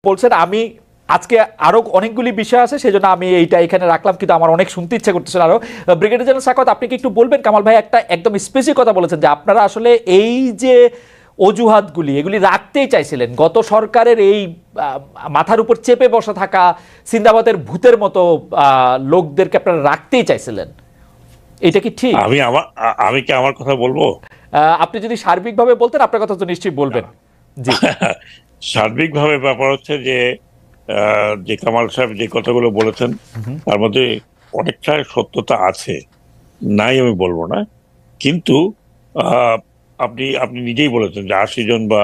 বলছেন। আমি আজকে আরো অনেকগুলি বিষয় আছে, সেই জন্য আমি এইটা এখানে রাখলাম, কিন্তু আমার অনেক শুনতে ইচ্ছা করতেছিল আরো। ব্রিগেডিয়ার জেনারেল সাখাওয়াত, আপনি কি একটু বলবেন? কামাল ভাই একটা একদম স্পেসিফিক কথা বলেছেন যে আপনারা আসলে এই যে অজুহাতগুলি এগুলি রাখতেই চাইছিলেন, গত সরকারের এই মাথার উপর চেপে বসা থাকা সিন্দাবাদের ভূতের মতো লোকদেরকে আপনারা রাখতেই চাইছিলেন, এটা কি ঠিক? আমি কি আমার কথা বলবো? আপনি যদি সার্বিকভাবে বলতেন, আপনার কথা তো নিশ্চয়ই বলবেন। জি। সার্বিকভাবে ব্যাপার হচ্ছে যে যে কামাল সাহেব যে কথাগুলো বলেছেন তার মধ্যে অনেকটা সত্যতা আছে, নাই আমি বলবো না। কিন্তু আপনি আপনি নিজেই বলেছেন যে ৮০ জন বা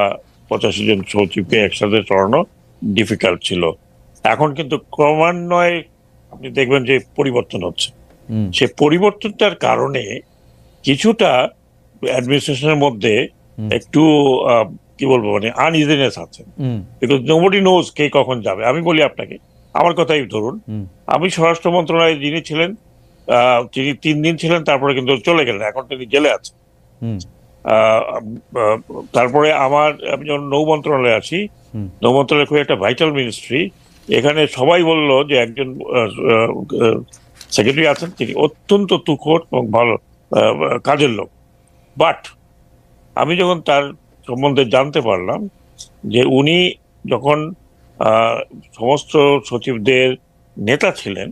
৮৫ জন সচিবকে একসাথে চড়ানো ডিফিকাল্ট ছিল। এখন কিন্তু ক্রমান্বয়ে আপনি দেখবেন যে পরিবর্তন হচ্ছে। সে পরিবর্তনটার কারণে কিছুটা অ্যাডমিনিস্ট্রেশনের মধ্যে একটু কি বলবো, মানে আনইজিনেস আছে, বিকজ নোবডি নোজ কে কখন যাবে। আমি বলি আপনাকে, আমার কথাই ধরুন, আমি স্বরাষ্ট্র মন্ত্রণালয়ে যিনি ছিলেন তিনি ৩ দিন ছিলেন, তারপরে কিন্তু চলে গেলেন, এখন তিনি জেলে আছেন। তারপরে আমি যখন নৌ মন্ত্রণালয়ে আছি, নৌ মন্ত্রণালয় খুব একটা ভাইটাল মিনিস্ট্রি, এখানে সবাই বললো যে একজন সেক্রেটারি আছেন, তিনি অত্যন্ত তুখোড় এবং ভালো কাজের লোক। বাট আমি যখন তার সম্বন্ধে জানতে পারলাম যে উনি যখন সমস্ত সচিবদের নেতা ছিলেন,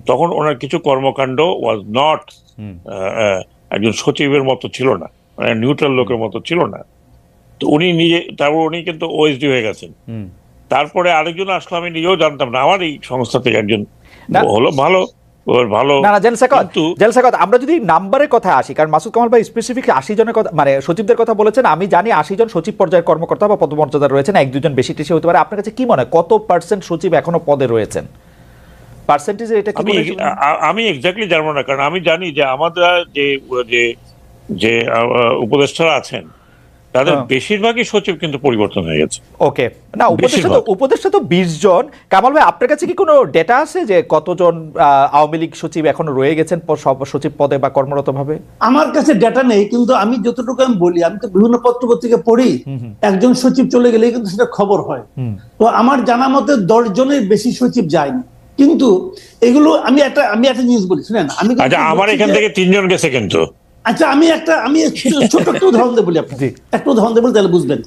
তখন ওনার কিছু কর্মকাণ্ড ওয়াজ নট একজন সচিবের মতো ছিল না, মানে নিউট্রাল লোকের মতো ছিল না। তো উনি নিজে, তারপর উনি কিন্তু ওএসডি হয়ে গেছেন। তারপরে আরেকজন আসলো, আমি নিজেও জানতাম না, আমার এই সংস্থা থেকে একজন হলো ভালো ভালো। না জেলসাকাত, আমরা যদি নাম্বারের কথা আসি, কারণ মাসুদ কামাল ভাই স্পেসিফিক ৮০ জনের কথা, মানে সচিবদের কথা বলেছেন। আমি জানি ৮০ জন সচিব পর্যায়ের কর্মকর্তা বা পদমর্যাদা রয়েছেন, ১-২ জন বেশি টেশি হতে পারে। আপনার কাছে কি মনে হয় কত পার্সেন্ট সচিব এখনো পদে রয়েছেন? পার্সেন্টেজে এটা কি আমি এক্স্যাক্টলি জানবো না, কারণ আমি জানি যে আমাদের যে উপদেষ্টারা আছেন তাদের বেশিরভাগই সচিব কিন্তু পরিবর্তন হয়ে গেছে। ওকে, না উপদেষ্টা তো ২০ জন। কামাল ভাই, আপনার কাছে কি কোনো ডেটা আছে যে কতজন আওয়ামী লীগ সচিব এখনো রয়ে গেছেন সচিব পদে বা কর্মরত ভাবে? আমার কাছে ডেটা নেই, কিন্তু আমি যতটুকু আমি বলি, আমি তো বিভিন্ন পত্রপত্রিকা পড়ি, একজন সচিব চলে গেলেই কিন্তু সেটা খবর হয়। তো আমার জানা মতে ১০ জনের বেশি সচিব যায়নি। কিন্তু এগুলো আমি একটা জিনিস বলি, শুনেন। আমার এখান থেকে ৩ জন গেছে কিন্তু। আচ্ছা, আমি ছোট একটা উদাহরণ দেব বলি আপনাকে, একটা উদাহরণ দেব তাহলে বুঝবেন।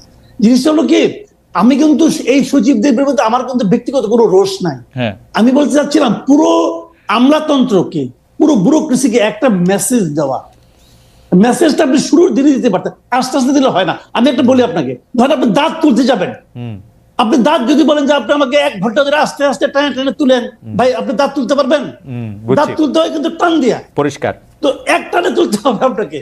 জিনিসটা হলো কি, আমি কিন্তু এই সচিবদের বিরুদ্ধে আমার কিন্তু ব্যক্তিগত কোনো রোষ নাই। আমি বলতে চাচ্ছিলাম পুরো আমলাতন্ত্রকে, পুরো ব্যুরোক্রেসিকে একটা মেসেজ দেওয়া। মেসেজটা আপনি শুরুর দিনে দিতে পারতেন, আস্তে আস্তে দিলে হয় না। আমি একটা বলি আপনাকে, ধরেন আপনি দাঁত তুলতে যাবেন, আপনি দাঁত যদি বলেন যে আপনি আমাকে ১ ঘন্টা ধরে আস্তে আস্তে টেনে টেনে তুলেন, ভাই আপনি দাঁত তুলতে পারবেন? দাঁত তুলতে হয় কিন্তু টান দিয়া, পরিষ্কার। তো এক টানে তুলতে হবে আপনাকে।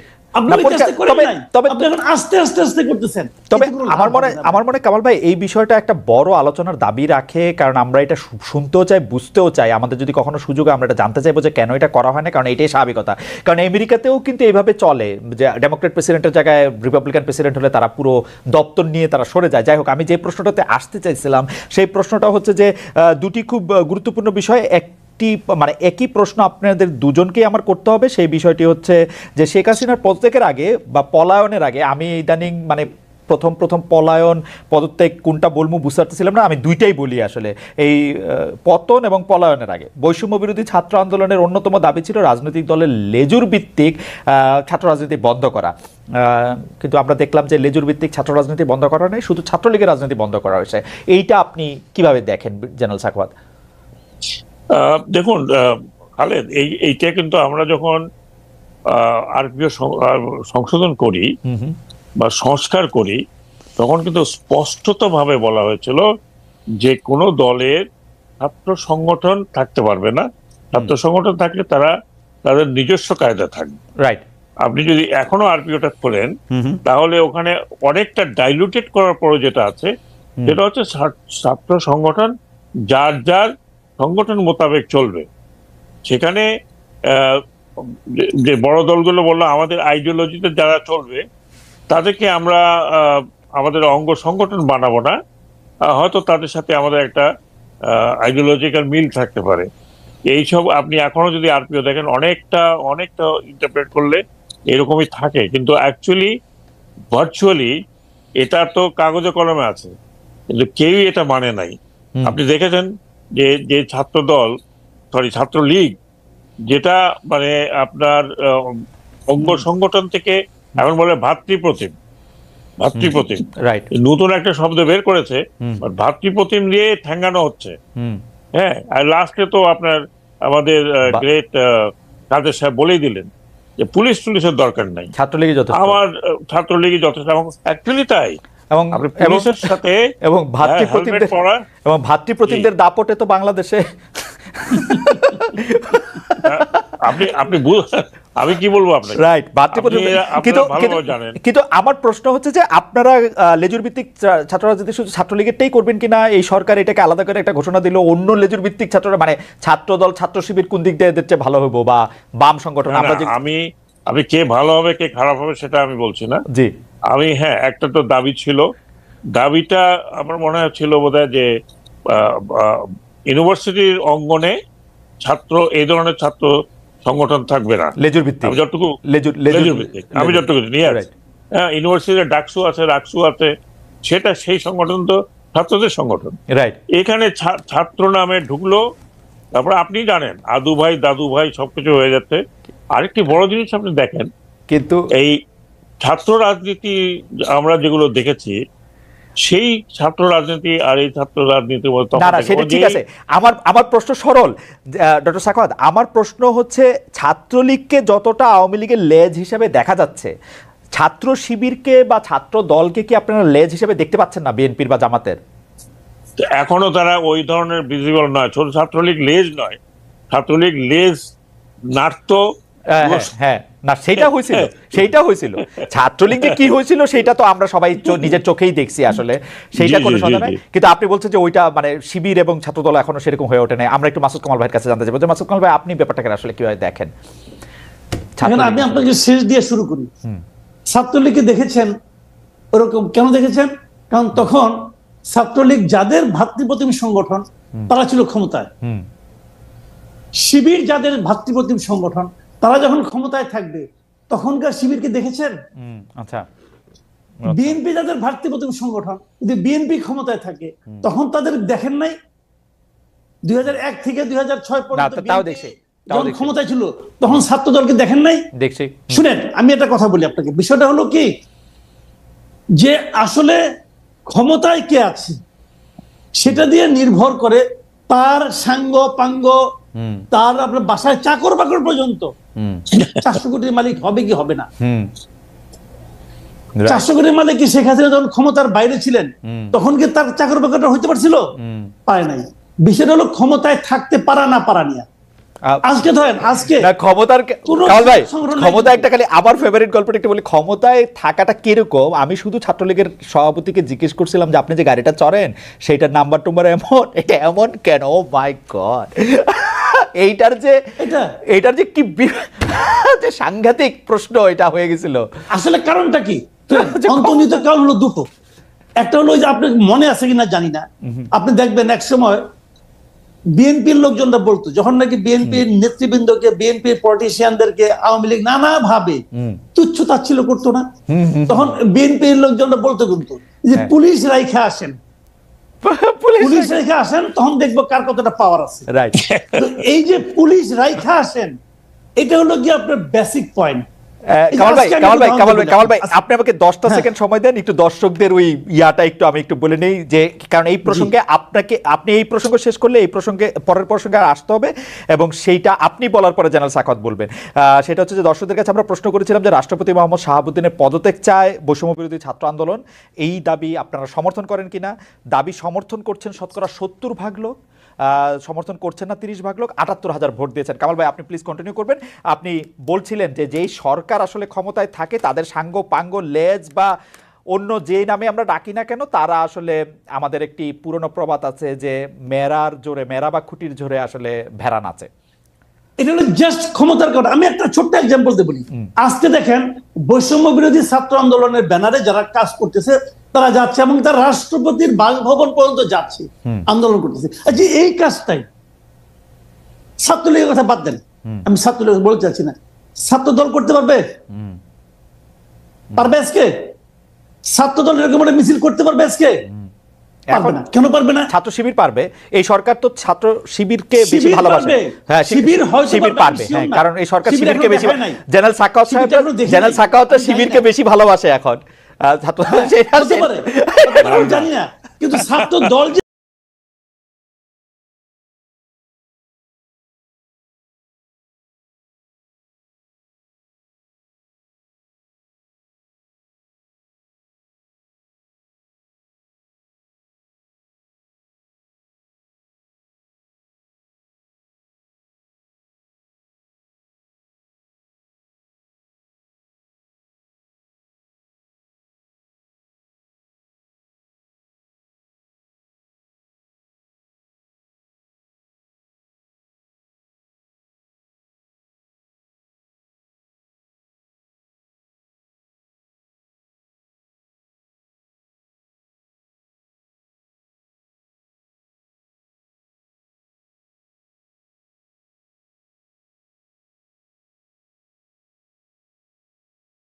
আমার মনে কামাল ভাই এই বিষয়টা একটা বড় আলোচনার দাবি রাখে, কারণ আমরা এটা শুনতেও চাই, বুঝতেও চাই। আমাদের যদি কখনো সুযোগ, আমরা এটা জানতে চাইবো যে কেন এটা করা হয় না, কারণ এটাই স্বাভাবিকতা। কারণ আমেরিকাতেও কিন্তু এইভাবে চলে যে ডেমোক্রেট প্রেসিডেন্টের জায়গায় রিপাবলিকান প্রেসিডেন্ট হলে তারা পুরো দপ্তর নিয়ে তারা সরে যায়। যাই হোক, আমি যে প্রশ্নটাতে আসতে চাইছিলাম সেই প্রশ্নটা হচ্ছে যে দুটি খুব গুরুত্বপূর্ণ বিষয়। মানে একই প্রশ্ন আপনাদের দুজনকেই আমার করতে হবে। সেই বিষয়টি হচ্ছে যে শেখ হাসিনার পদত্যাগের আগে বা পলায়নের আগে, আমি ইদানিং মানে প্রথম পলায়ন পদত্যাগ কোনটা বলবো বুঝতে পারতেছিলাম না, আমি দুইটাই বলি আসলে। এই পতন এবং পলায়নের আগে বৈষম্য বিরোধী ছাত্র আন্দোলনের অন্যতম দাবি ছিল রাজনৈতিক দলের লেজুর ভিত্তিক ছাত্র রাজনীতি বন্ধ করা। কিন্তু আমরা দেখলাম যে লেজুর ভিত্তিক ছাত্র রাজনীতি বন্ধ করা নেই, শুধু ছাত্রলীগের রাজনীতি বন্ধ করা হয়েছে। এইটা আপনি কিভাবে দেখেন জেনারেল সাখাওয়াত? দেখুন খালেদ, এইটা কিন্তু আমরা যখন আরপিও সংশোধন করি বা সংস্কার করি, তখন কিন্তু স্পষ্টতভাবে বলা হয়েছিল যে কোনো দলের ছাত্র সংগঠন থাকতে পারবে না। ছাত্র সংগঠন থাকলে তারা তাদের নিজস্ব কায়দা থাকবে। রাইট। আপনি যদি এখনো আরপিওটা খোলেন, তাহলে ওখানে অনেকটা ডাইলুটেড করার পরে যেটা আছে সেটা হচ্ছে ছাত্র সংগঠন যার যার সংগঠন মোতাবেক চলবে। সেখানে যে বড় দলগুলো বললো আমাদের আইডিওলজিতে যারা চলবে তাদেরকে আমরা আমাদের অঙ্গ সংগঠন বানাবো না, হয়তো তাদের সাথে আমাদের একটা আইডিওলজিক্যাল মিল থাকতে পারে। এইসব আপনি এখনো যদি আরপিও দেখেন, অনেকটা ইন্টারপ্রেট করলে এরকমই থাকে, কিন্তু অ্যাকচুয়ালি ভার্চুয়ালি এটা তো কাগজে কলমে আছে, কিন্তু কেউই এটা মানে নাই। আপনি দেখেছেন যে যে ছাত্রলীগ যেটা মানে আপনার অঙ্গ সংগঠন থেকে এখন বলে ভাতৃপ্রতিম রাইট, নতুন একটা শব্দ বের করেছে, ভাতৃপ্রতিম দিয়ে ঠ্যাঙ্গানো হচ্ছে। হ্যাঁ, আর লাস্টে তো আপনার আমাদের গ্রেট কাদের সাহেব বলেই দিলেন যে পুলিশের দরকার নাই, ছাত্রলীগই যথেষ্ট, আমার ছাত্রলীগই যথেষ্ট। এবং অ্যাকচুয়ালি তাই, এবং পুলিশের সাথে এবং ভাতৃপ্রতিমদের দাপটে তো বাংলাদেশে আমি কি বলবো আপনাকে, রাইট, কিন্তু আমার প্রশ্ন হচ্ছে যে আপনারা লেজুর ভিত্তিক ছাত্র রাজনীতি শুধু ছাত্রলীগেরটাই করবেন কিনা? এই সরকার এটাকে আলাদা করে একটা ঘোষণা দিল, অন্য লেজুর ভিত্তিক ছাত্ররা মানে ছাত্র দল ছাত্র শিবির কোন দিক দিয়ে এদের চেয়ে ভালো হবো, বা বাম সংগঠন? আমি কে ভালো হবে কে খারাপ হবে সেটা আমি বলছি না। জি, আমি একটা তো দাবি ছিল, দাবিটা আমার মনে হচ্ছিল বোধহয় যে ইউনিভার্সিটির অঙ্গনে এই ধরনের ছাত্র সংগঠন থাকবে না, লেজুর ভিত্তিক, আমি যতটুকু ইউনিভার্সিটির ডাকসু আছে, রাকসু আছে, সেটা সেই সংগঠন তো ছাত্রদের সংগঠন। এখানে ছাত্র নামে ঢুকলো, তারপর আপনি জানেন আদু ভাই দাদু ভাই সবকিছু হয়ে যাচ্ছে। আরেকটি বড় জিনিস আপনি দেখেন, কিন্তু এই ছাত্র রাজনীতি আমরা যেগুলো দেখেছি, সেই ছাত্র রাজনীতি আর এই ছাত্র রাজনীতির মধ্যে না, সেটা ঠিক আছে। আমার প্রশ্ন সরল ডক্টর সাখাওয়াত, আমার প্রশ্ন হচ্ছে ছাত্রলীগকে যতটা আওয়ামী লীগের লেজ হিসেবে দেখা যাচ্ছে, ছাত্র শিবিরকে বা ছাত্র দলকে কি আপনারা লেজ হিসেবে দেখতে পাচ্ছেন না বিএনপির বা জামাতের? এখনো তারা ওই ধরনের ভিজিবল নয়। ছোট ছাত্রলীগ লেজ নয়, ছাত্রলীগ লেজ নাড়তো। হ্যাঁ, না সেইটা হয়েছিল ছাত্রলীগ যে কি হয়েছিল সেটা তো আমরা সবাই নিজের চোখেই দেখছি, আসলে সেইটা কোনো কথা নাই। কিন্তু আপনি বলছেন যে ওইটা মানে শিবির এবং ছাত্রদল এখনো সেরকম হয়ে ওঠে নাই। আমরা একটু মাসুদ কামাল ভাইয়ের কাছে জানতে চাইবো যে মাসুদ কামাল ভাই, আপনি ব্যাপারটাকে আসলে কিভাবে দেখেন? আমি আপনাকে শেষ দিয়ে শুরু করি। ছাত্রলীগকে দেখেছেন ওরকম কেন দেখেছেন? কারণ তখন ছাত্রলীগ যাদের ভাতৃপ্রতিম সংগঠন তারা ছিল ক্ষমতায়, শিবির যাদের ভাতৃপ্রতিম সংগঠন তারা যখন ক্ষমতায় থাকবে তখনকার শিবিরকে দেখেছেন? আচ্ছা, বিএনপি যাদের ভাতৃপ্রতিম সংগঠন, যদি বিএনপি ক্ষমতায় থাকে তখন তাদের দেখেন নাই? 2001 থেকে 2006 পর্যন্ত যখন ক্ষমতায় ছিল তখন ছাত্র দলকে দেখেন নাই? দেখছি। শুনেন, আমি একটা কথা বলি আপনাকে, বিষয়টা হলো কি যে আসলে ক্ষমতায় কে আছে সেটা দিয়ে নির্ভর করে তার সাঙ্গ পাঙ্গ, তার আপনার বাসায় চাকর বাকর পর্যন্ত 400 কোটির মালিক হবে কি হবে না। 400 কোটির মালিক কি শেখ হাসিনা যখন ক্ষমতার বাইরে ছিলেন তখন কি তার চাকর বাকরটা হইতে পারছিল? পারে নাই। বিষয়টা হলো ক্ষমতায় থাকতে পারা না পারা নিয়ে। আজকে ধরেন ক্ষমতা একটা খালি আমার ফেভারিট গল্পটা একটা বলি, ক্ষমতায় থাকাটা কিরকম। আমি শুধু ছাত্রলীগের সভাপতিকে জিজ্ঞেস করছিলাম যে আপনি যে গাড়িটা চড়েন সেইটার নাম্বার টুম্বার এমন, এটা এমন কেন? ও মাই গড, এইটার যে কি যে সাংঘাতিক প্রশ্ন এটা হয়ে গেছিল। আসলে কারণটা কি? অন্তর্নিহিত কারণ হলো দুটো। একটা হলো যে আপনার মনে আছে কিনা জানি না, আপনি দেখবেন এক সময় বিএনপির লোকজনরা বলতো, যখন নাকি বিএনপির নেতৃবৃন্দকে, বিএনপির পলিটিশিয়ানদেরকে আওয়ামী লীগ নানা ভাবে তুচ্ছ তাচ্ছিল্য করতো না, তখন বিএনপির লোকজনরা বলতো কিন্তু যে পুলিশ রাইখা আসেন, পুলিশ রাইখা আসেন, তখন দেখবো কার কতটা পাওয়ার আছে। এই যে পুলিশ রাইখা আসেন, এটা হলো কি আপনার বেসিক পয়েন্ট। কামাল ভাই আপনি আমাকে 10টা সেকেন্ড সময় দেন, একটু দর্শকদের ওই ইয়াটা আমি একটু বলে নেই, যে কারণ এই প্রসঙ্গে আপনি এই প্রসঙ্গ শেষ করলে এই প্রসঙ্গে পরের প্রসঙ্গে আর আসতে হবে, এবং সেইটা আপনি বলার পরে জেনারেল সাখাওয়াত বলবেন। সেটা হচ্ছে যে দর্শকদের কাছে আমরা প্রশ্ন করেছিলাম যে রাষ্ট্রপতি মোহাম্মদ শাহাবুদ্দিনের পদত্যাগ চায় বৈষম্য বিরোধী ছাত্র আন্দোলন, এই দাবি আপনারা সমর্থন করেন কিনা? দাবি সমর্থন করছেন শতকরা 70% লোক, সমর্থন করছেন না 30% লোক, 78,000 ভোট দিয়েছেন। কামাল ভাই আপনি প্লিজ কন্টিনিউ করবেন। আপনি বলছিলেন যে যেই সরকার আসলে ক্ষমতায় থাকে তাদের সাঙ্গ পাঙ্গ লেজ বা অন্য যে নামে আমরা ডাকি না কেন, তারা আসলে আমাদের একটি পুরনো প্রবাদ আছে যে মেরার জোরে, মেরা বা খুঁটির জোরে আসলে ভেড়া নাচে। এটা হলো জাস্ট ক্ষমতার কথা। আমি একটা ছোট্ট এক্সাম্পল দিয়ে বলি। আজকে দেখেন বৈষম্য বিরোধী ছাত্র আন্দোলনের ব্যানারে যারা কাজ করতেছে তারা যাচ্ছে এবং তারা রাষ্ট্রপতির বাসভবন পর্যন্ত যাচ্ছে, আন্দোলন করতেছে। আচ্ছা, এই কাজটাই ছাত্রলীগের কথা বাদ দেন, আমি ছাত্রলীগ বলতে চাচ্ছি না, ছাত্র দল করতে পারবে? পারবে আজকে? ছাত্র দল এরকম মিছিল করতে পারবে আজকে? পারবে না। কেন পারবে না? ছাত্র শিবির পারবে। এই সরকার তো ছাত্র শিবিরকে বেশি শিবির ভালোবাসে। পারবে। হ্যাঁ, শিবির হয়তো শিবির পারবে, পারবে। আমি হ্যাঁ, sure না। কারণ এই সরকার শিবির শিবিরকে এখনো বেশি, দেখায় নাই। জেনারেল সাখাওয়াত সাহেব, শিবিরটা এখনো দেখি জেনারেল নাই। সাখাওয়াত আমি জানি শিবিরকে না। বেশি ভালোবাসে এখন ছাত্র। হতে পারে, আমি জানি না, কিন্তু ছাত্র দল যে